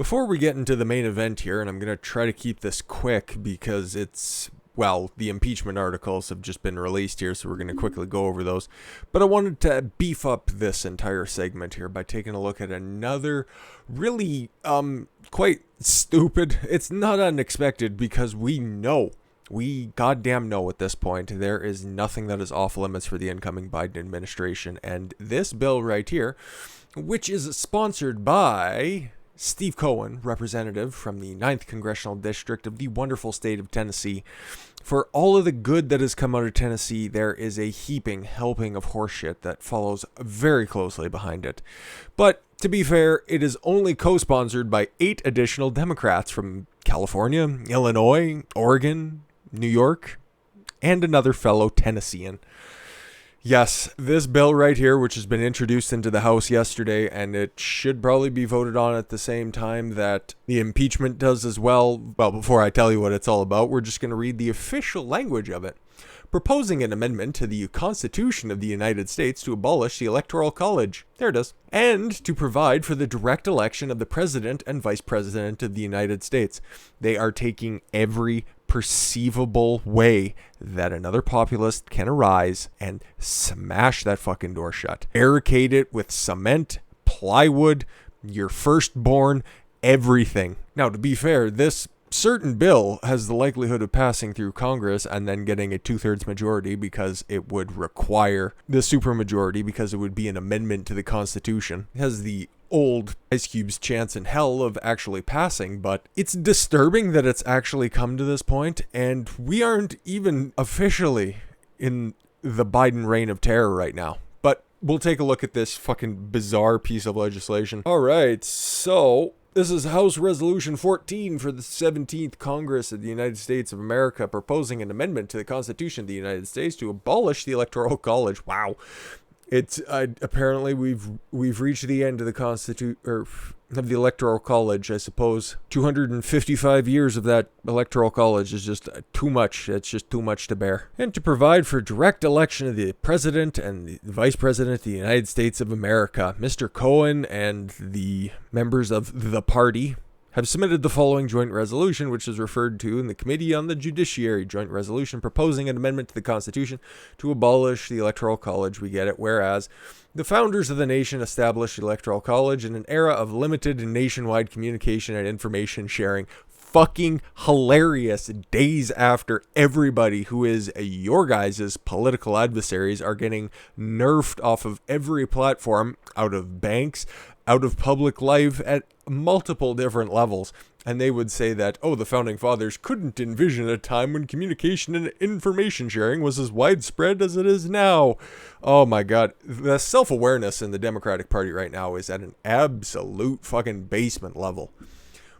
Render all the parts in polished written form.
Before we get into the main event here, and I'm going to try to keep this quick because the impeachment articles have just been released here, so we're going to quickly go over those. But I wanted to beef up this entire segment here by taking a look at another really, quite stupid. It's not unexpected because we goddamn know at this point there is nothing that is off limits for the incoming Biden administration. And this bill right here, which is sponsored by Steve Cohen, representative from the 9th Congressional District of the wonderful state of Tennessee. For all of the good that has come out of Tennessee, there is a heaping helping of horseshit that follows very closely behind it. But to be fair, it is only co-sponsored by 8 additional Democrats from California, Illinois, Oregon, New York, and another fellow Tennessean. Yes, this bill right here, which has been introduced into the House yesterday, and it should probably be voted on at the same time that the impeachment does as well. Well, before I tell you what it's all about, we're just going to read the official language of it. Proposing an amendment to the Constitution of the United States to abolish the Electoral College. There it is. And to provide for the direct election of the President and Vice President of the United States. They are taking every perceivable way that another populist can arise and smash that fucking door shut. Barricade it with cement, plywood, your firstborn, everything. Now, to be fair, this certain bill has the likelihood of passing through Congress and then getting a 2/3 majority because it would require the supermajority because it would be an amendment to the Constitution. It has the old Ice Cube's chance in hell of actually passing, but it's disturbing that it's actually come to this point, and we aren't even officially in the Biden reign of terror right now. But we'll take a look at this fucking bizarre piece of legislation. All right, so this is House Resolution 14 for the 17th Congress of the United States of America, proposing an amendment to the Constitution of the United States to abolish the Electoral College. Wow. It's apparently we've reached the end of of the Electoral College, I suppose. 255 years of that Electoral College is just too much. It's just too much to bear. And to provide for direct election of the President and the Vice President of the United States of America, Mr. Cohen and the members of the party have submitted the following joint resolution, which is referred to in the Committee on the Judiciary. Joint resolution proposing an amendment to the Constitution to abolish the Electoral College. We get it. Whereas the founders of the nation established the Electoral College in an era of limited and nationwide communication and information sharing. Fucking hilarious. Days after everybody who is your guys' political adversaries are getting nerfed off of every platform, out of banks, out of public life at multiple different levels. And they would say that, the founding fathers couldn't envision a time when communication and information sharing was as widespread as it is now. Oh my God. The self-awareness in the Democratic Party right now is at an absolute fucking basement level.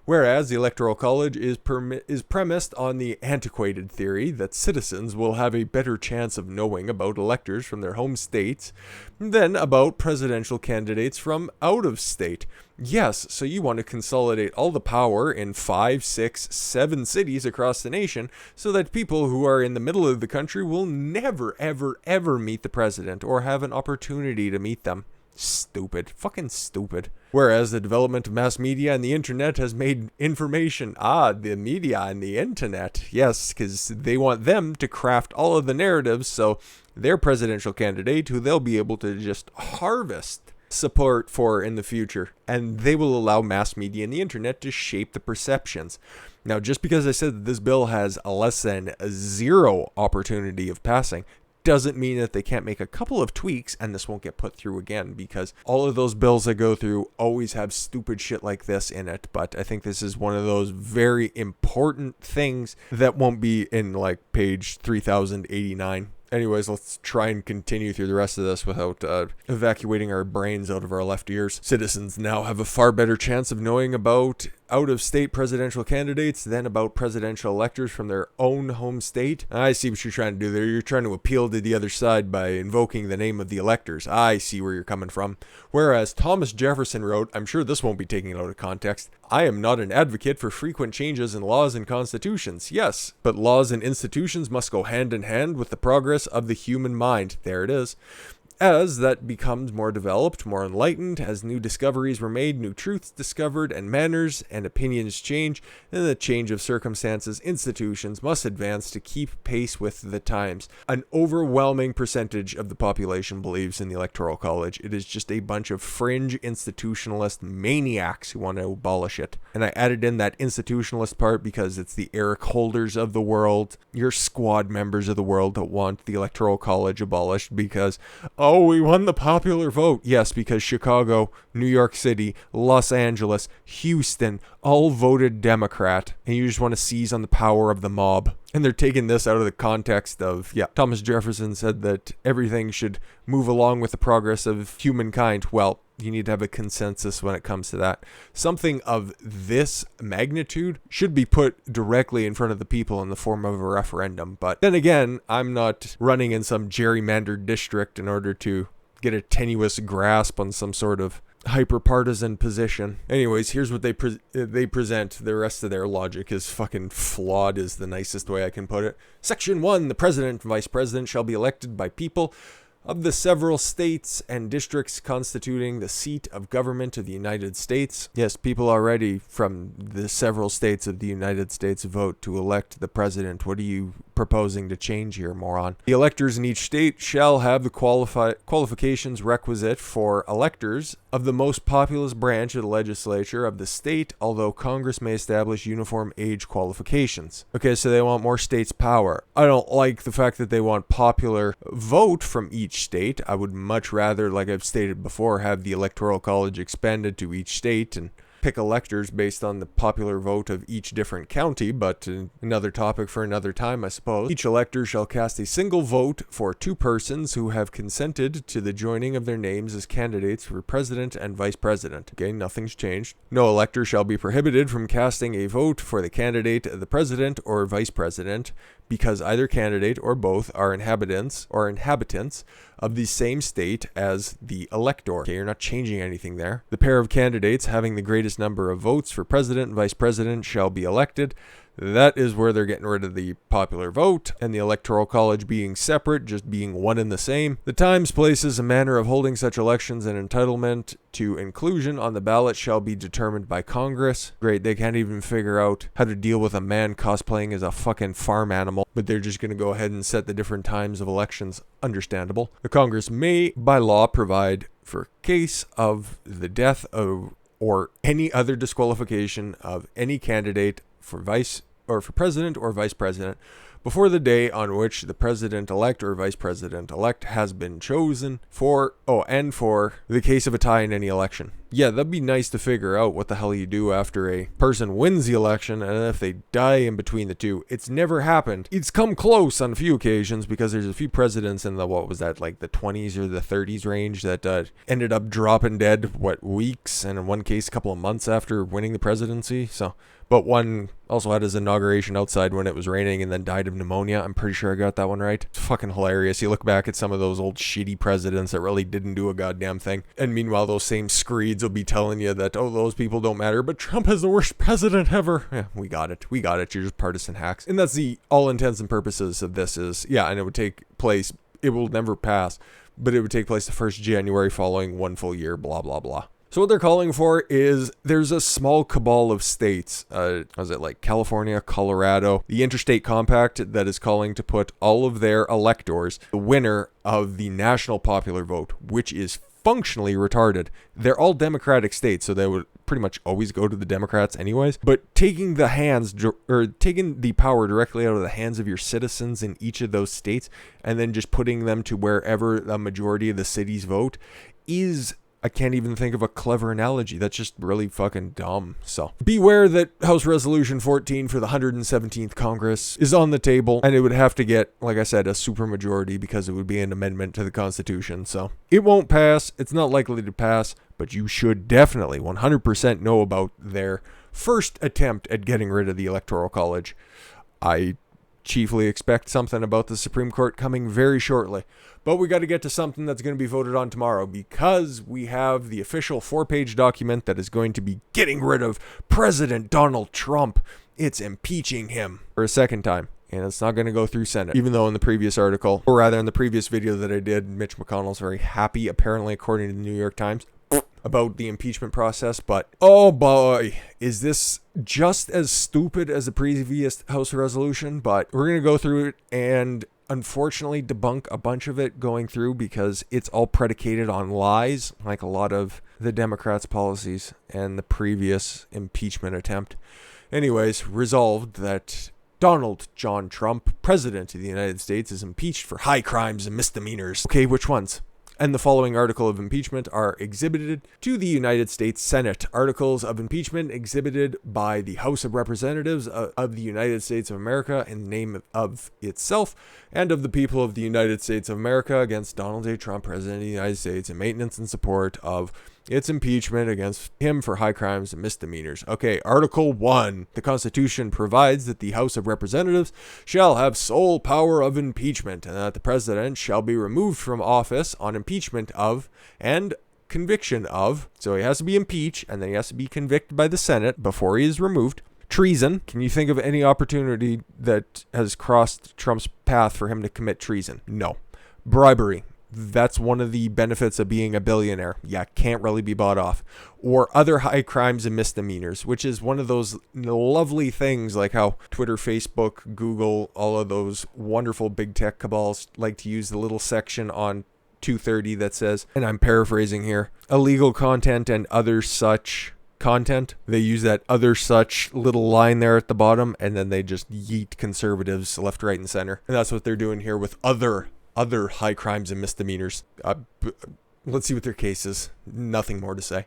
Whereas the Electoral College is premised on the antiquated theory that citizens will have a better chance of knowing about electors from their home states than about presidential candidates from out of state. Yes, so you want to consolidate all the power in 5, 6, 7 cities across the nation so that people who are in the middle of the country will never, ever, ever meet the president or have an opportunity to meet them. Stupid. Fucking stupid. Whereas the development of mass media and the internet has made information, the media and the internet, yes, because they want them to craft all of the narratives so their presidential candidate, who they'll be able to just harvest support for in the future, and they will allow mass media and the internet to shape the perceptions. Now, just because I said that this bill has a less than 0 opportunity of passing doesn't mean that they can't make a couple of tweaks and this won't get put through again, because all of those bills that go through always have stupid shit like this in it. But I think this is one of those very important things that won't be in like page 3089. Anyways, let's try and continue through the rest of this without evacuating our brains out of our left ears. Citizens now have a far better chance of knowing about out-of-state presidential candidates than about presidential electors from their own home state. I see what you're trying to do there. You're trying to appeal to the other side by invoking the name of the electors. I see where you're coming from. Whereas Thomas Jefferson wrote, I'm sure this won't be taken out of context, I am not an advocate for frequent changes in laws and constitutions. Yes, but laws and institutions must go hand in hand with the progress of the human mind. There it is. As that becomes more developed, more enlightened, as new discoveries were made, new truths discovered, and manners and opinions change, and the change of circumstances, institutions must advance to keep pace with the times. An overwhelming percentage of the population believes in the Electoral College. It is just a bunch of fringe institutionalist maniacs who want to abolish it. And I added in that institutionalist part because it's the Eric Holders of the world, your squad members of the world that want the Electoral College abolished because, oh, we won the popular vote. Yes, because Chicago, New York City, Los Angeles, Houston, all voted Democrat. And you just want to seize on the power of the mob. And they're taking this out of the context of, Thomas Jefferson said that everything should move along with the progress of humankind. Well, you need to have a consensus when it comes to that. Something of this magnitude should be put directly in front of the people in the form of a referendum. But then again, I'm not running in some gerrymandered district in order to get a tenuous grasp on some sort of hyper-partisan position. Anyways, here's what they present. The rest of their logic is fucking flawed is the nicest way I can put it. Section 1, the president and vice president shall be elected by people of the several states and districts constituting the seat of government of the United States. Yes, people already from the several states of the United States vote to elect the president. What are you proposing to change here, moron? The electors in each state shall have the qualifications requisite for electors of the most populous branch of the legislature of the state, although Congress may establish uniform age qualifications. Okay, so they want more states' power. I don't like the fact that they want popular vote from each state. I would much rather, like I've stated before, have the Electoral College expanded to each state and pick electors based on the popular vote of each different county, but another topic for another time, I suppose. Each elector shall cast a single vote for two persons who have consented to the joining of their names as candidates for president and vice president. Okay, nothing's changed. No elector shall be prohibited from casting a vote for the candidate of the president or vice president because either candidate or both are inhabitants of the same state as the elector. Okay, you're not changing anything there. The pair of candidates having the greatest number of votes for president and vice president shall be elected. That is where they're getting rid of the popular vote and the Electoral College being separate, just being one and the same. The times, places, and manner of holding such elections and entitlement to inclusion on the ballot shall be determined by Congress. Great, they can't even figure out how to deal with a man cosplaying as a fucking farm animal, but they're just going to go ahead and set the different times of elections. Understandable. The Congress may, by law, provide for case of the death of or any other disqualification of any candidate for president or vice president before the day on which the president-elect or vice president-elect has been chosen for the case of a tie in any election. Yeah, that'd be nice to figure out what the hell you do after a person wins the election and if they die in between the two. It's never happened. It's come close on a few occasions because there's a few presidents in the, like the 20s or the 30s range that ended up dropping dead, weeks, and in one case a couple of months after winning the presidency. But one also had his inauguration outside when it was raining and then died of pneumonia. I'm pretty sure I got that one right. It's fucking hilarious. You look back at some of those old shitty presidents that really didn't do a goddamn thing. And meanwhile, those same screeds will be telling you that, oh, those people don't matter, but Trump is the worst president ever. Yeah, we got it. You're just partisan hacks. And that's the all intents and purposes of this is, and it would take place, it will never pass, but it would take place the 1st January following one full year, blah, blah, blah. So what they're calling for is there's a small cabal of states, like California, Colorado, the Interstate Compact that is calling to put all of their electors, the winner of the national popular vote, which is functionally retarded. They're all Democratic states, so they would pretty much always go to the Democrats anyways. But taking the power directly out of the hands of your citizens in each of those states and then just putting them to wherever the majority of the cities vote is, I can't even think of a clever analogy. That's just really fucking dumb. So beware that House Resolution 14 for the 117th Congress is on the table, and it would have to get, like I said, a supermajority because it would be an amendment to the Constitution. So it won't pass. It's not likely to pass, but you should definitely 100% know about their first attempt at getting rid of the Electoral College. I chiefly expect something about the Supreme Court coming very shortly. But we got to get to something that's going to be voted on tomorrow because we have the official 4-page document that is going to be getting rid of President Donald Trump. It's impeaching him for a second time. and it's not going to go through Senate. Even though in the previous article, or rather in the previous video that I did, Mitch McConnell's very happy, apparently according to the New York Times, about the impeachment process. But oh boy, is this just as stupid as the previous House resolution. But we're going to go through it and unfortunately debunk a bunch of it going through, because it's all predicated on lies, like a lot of the Democrats' policies and the previous impeachment attempt. Anyways, resolved that Donald John Trump, President of the United States, is impeached for high crimes and misdemeanors. Okay, which ones? And the following article of impeachment are exhibited to the United States Senate. Articles of impeachment exhibited by the House of Representatives of the United States of America in the name of itself and of the people of the United States of America against Donald J. Trump, President of the United States, and maintenance and support of its impeachment against him for high crimes and misdemeanors. Okay, Article 1. The Constitution provides that the House of Representatives shall have sole power of impeachment, and that the President shall be removed from office on impeachment of and conviction of, so he has to be impeached, and then he has to be convicted by the Senate before he is removed. Treason. Can you think of any opportunity that has crossed Trump's path for him to commit treason? No. Bribery. That's one of the benefits of being a billionaire. Yeah, can't really be bought off. Or other high crimes and misdemeanors, which is one of those lovely things, like how Twitter, Facebook, Google, all of those wonderful big tech cabals like to use the little section on 230 that says, and I'm paraphrasing here, illegal content and other such content. They use that other such little line there at the bottom, and then they just yeet conservatives left, right, and center. And that's what they're doing here with other high crimes and misdemeanors. Let's see what their case is. Nothing more to say.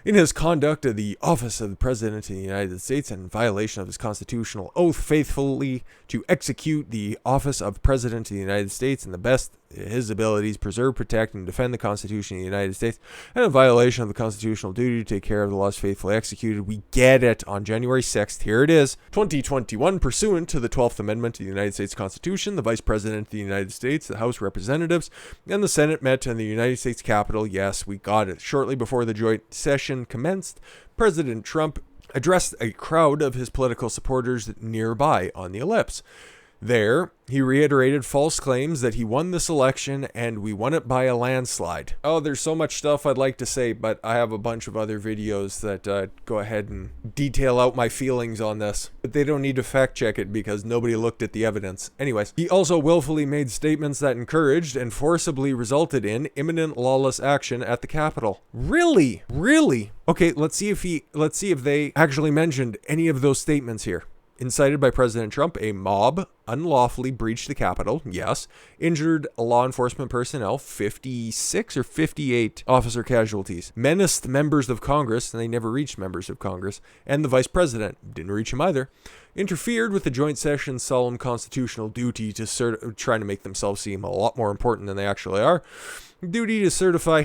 In his conduct of the office of the President of the United States and in violation of his constitutional oath faithfully to execute the office of President of the United States in the best his abilities, preserve, protect, and defend the Constitution of the United States, and in violation of the constitutional duty to take care of the laws faithfully executed. We get it. On January 6th, here it is, 2021, pursuant to the 12th Amendment to the United States Constitution, the Vice President of the United States, the House of Representatives, and the Senate met in the United States Capitol. Yes, we got it. Shortly before the joint session commenced, President Trump addressed a crowd of his political supporters nearby on the ellipse. There, he reiterated false claims that he won this election and we won it by a landslide. Oh, there's so much stuff I'd like to say, but I have a bunch of other videos that go ahead and detail out my feelings on this. But they don't need to fact check it because nobody looked at the evidence. Anyways, he also willfully made statements that encouraged and forcibly resulted in imminent lawless action at the Capitol. Really? Really? Okay, let's see if they actually mentioned any of those statements here. Incited by President Trump, a mob unlawfully breached the Capitol, yes. Injured law enforcement personnel, 56 or 58 officer casualties. Menaced members of Congress, and they never reached members of Congress. And the Vice President, didn't reach him either. Interfered with the joint session's solemn constitutional duty to trying to make themselves seem a lot more important than they actually are. Duty to certify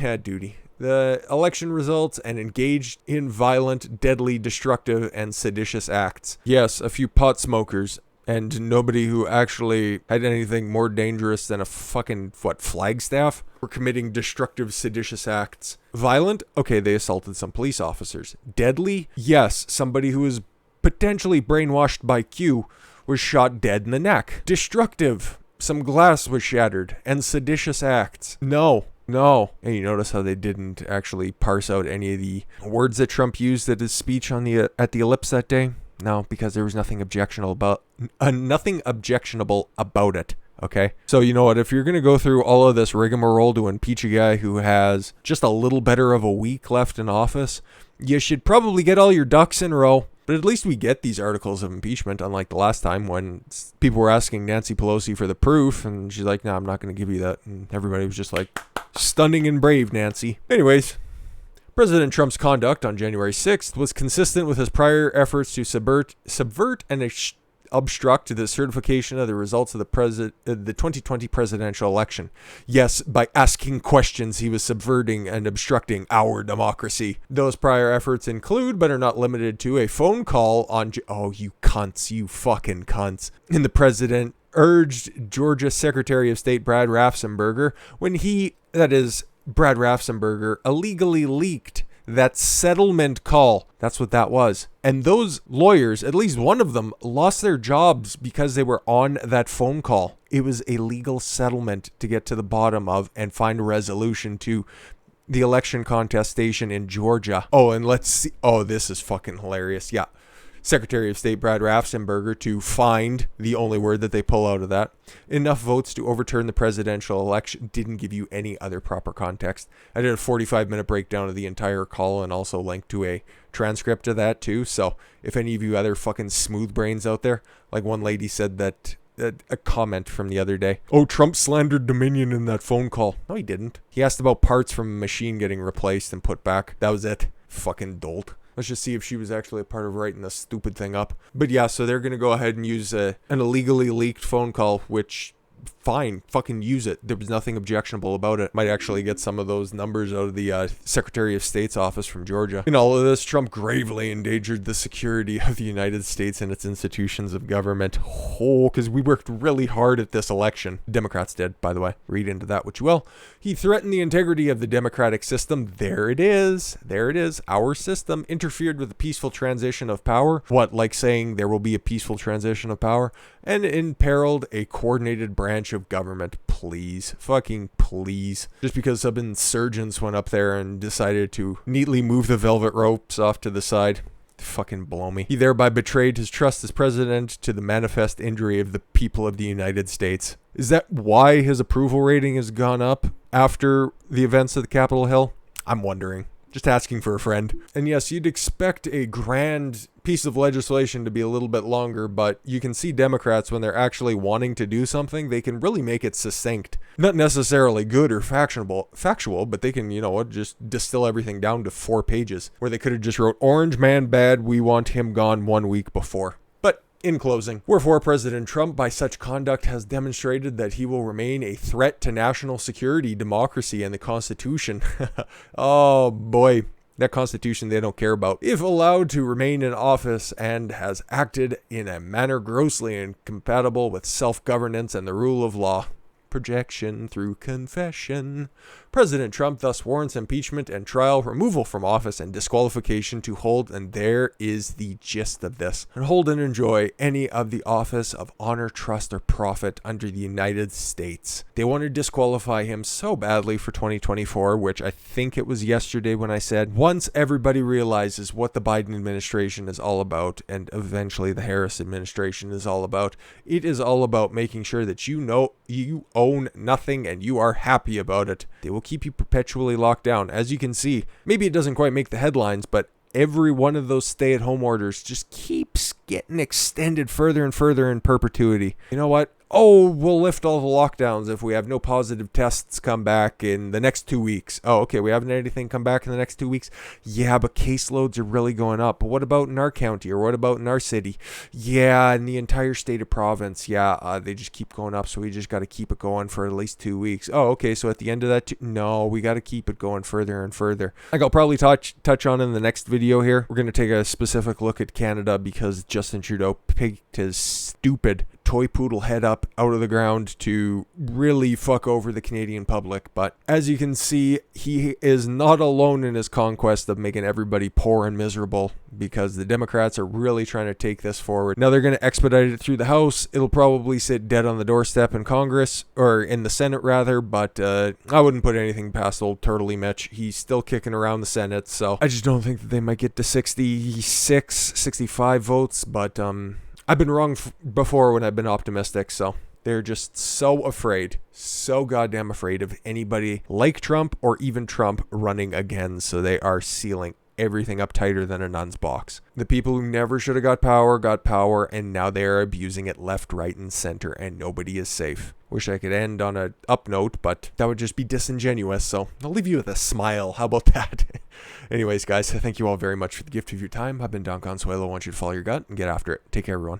the election results and engaged in violent, deadly, destructive, and seditious acts. Yes, a few pot smokers, and nobody who actually had anything more dangerous than a fucking, flagstaff, were committing destructive, seditious acts. Violent? Okay, they assaulted some police officers. Deadly? Yes, somebody who was potentially brainwashed by Q was shot dead in the neck. Destructive? Some glass was shattered. And seditious acts? No. And you notice how they didn't actually parse out any of the words that Trump used at his speech on at the ellipse that day? No, because there was nothing objectionable about it. Okay? So you know what? If you're going to go through all of this rigmarole to impeach a guy who has just a little better of a week left in office, you should probably get all your ducks in a row. But at least we get these articles of impeachment, unlike the last time when people were asking Nancy Pelosi for the proof, and she's like, no, I'm not going to give you that. And everybody was just like, stunning and brave, Nancy. Anyways, President Trump's conduct on January 6th was consistent with his prior efforts to subvert and obstruct the certification of the results of the 2020 presidential election. Yes, by asking questions, he was subverting and obstructing our democracy. Those prior efforts include, but are not limited to, a phone call on... Oh, you cunts, you fucking cunts. And the president urged Georgia Secretary of State Brad Raffensperger when Brad Raffensperger illegally leaked That settlement call. That's what that was. And those lawyers, at least one of them, lost their jobs because they were on that phone call. It was a legal settlement to get to the bottom of and find a resolution to the election contestation in Georgia. Oh, and let's see. Oh, this is fucking hilarious. Yeah. Secretary of State Brad Raffensperger to find, the only word that they pull out of that, enough votes to overturn the presidential election. Didn't give you any other proper context. I did a 45-minute breakdown of the entire call and also linked to a transcript of that too. So if any of you other fucking smooth brains out there, like one lady said that, a comment from the other day. Oh, Trump slandered Dominion in that phone call. No, he didn't. He asked about parts from a machine getting replaced and put back. That was it. Fucking dolt. Let's just see if she was actually a part of writing this stupid thing up. But yeah, so they're going to go ahead and use an illegally leaked phone call, which, fine, fucking use it. There was nothing objectionable about it. Might actually get some of those numbers out of the Secretary of State's office from Georgia. In all of this, Trump gravely endangered the security of the United States and its institutions of government. Oh, because we worked really hard at this election. Democrats did, by the way. Read into that what you will. He threatened the integrity of the democratic system. There it is. There it is. Our system interfered with the peaceful transition of power. What, like saying there will be a peaceful transition of power? And imperiled a coordinated branch of government. Please. Fucking please. Just because some insurgents went up there and decided to neatly move the velvet ropes off to the side. Fucking blow me. He thereby betrayed his trust as president to the manifest injury of the people of the United States. Is that why his approval rating has gone up after the events at Capitol Hill? I'm wondering. Just asking for a friend. And yes, you'd expect a grand piece of legislation to be a little bit longer, but you can see Democrats, when they're actually wanting to do something, they can really make it succinct. Not necessarily good or factual, but they can, you know what, just distill everything down to 4 pages, where they could have just wrote, "Orange man bad, we want him gone" 1 week before. But in closing, wherefore President Trump, by such conduct, has demonstrated that he will remain a threat to national security, democracy, and the Constitution. Oh boy. That Constitution they don't care about, if allowed to remain in office, and has acted in a manner grossly incompatible with self-governance and the rule of law. Projection through confession. President Trump thus warrants impeachment and trial, removal from office, and disqualification to hold, and there is the gist of this, and hold and enjoy any of the office of honor, trust, or profit under the United States. They want to disqualify him so badly for 2024, which I think it was yesterday when I said, once everybody realizes what the Biden administration is all about, and eventually the Harris administration is all about, it is all about making sure that you know you own nothing and you are happy about it. They will keep you perpetually locked down. As you can see, maybe it doesn't quite make the headlines, but every one of those stay-at-home orders just keeps getting extended further and further in perpetuity. You know what? Oh, we'll lift all the lockdowns if we have no positive tests come back in the next 2 weeks. Oh, okay, we haven't had anything come back in the next 2 weeks? Yeah, but caseloads are really going up. But what about in our county, or what about in our city? Yeah, in the entire state or province. Yeah, they just keep going up, so we just got to keep it going for at least 2 weeks. Oh, okay, so at the end of that, no, we got to keep it going further and further. Like I'll probably touch on in the next video here. We're going to take a specific look at Canada because Justin Trudeau picked his stupid toy poodle head up out of the ground to really fuck over the Canadian public. But as you can see, he is not alone in his conquest of making everybody poor and miserable, because the Democrats are really trying to take this forward. Now they're going to expedite it through the House. It'll probably sit dead on the doorstep in Congress, or in the Senate rather, but I wouldn't put anything past old Turtley Mitch. He's still kicking around the Senate, so I just don't think that they might get to 66, 65 votes, but I've been wrong before when I've been optimistic, so they're just so afraid, so goddamn afraid of anybody like Trump or even Trump running again, so they are sealing everything up tighter than a nun's box. The people who never should have got power, and now they are abusing it left, right, and center, and nobody is safe. Wish I could end on a up note, but that would just be disingenuous, so I'll leave you with a smile. How about that? Anyways, guys, thank you all very much for the gift of your time. I've been Don Consuelo. I want you to follow your gut and get after it. Take care, everyone.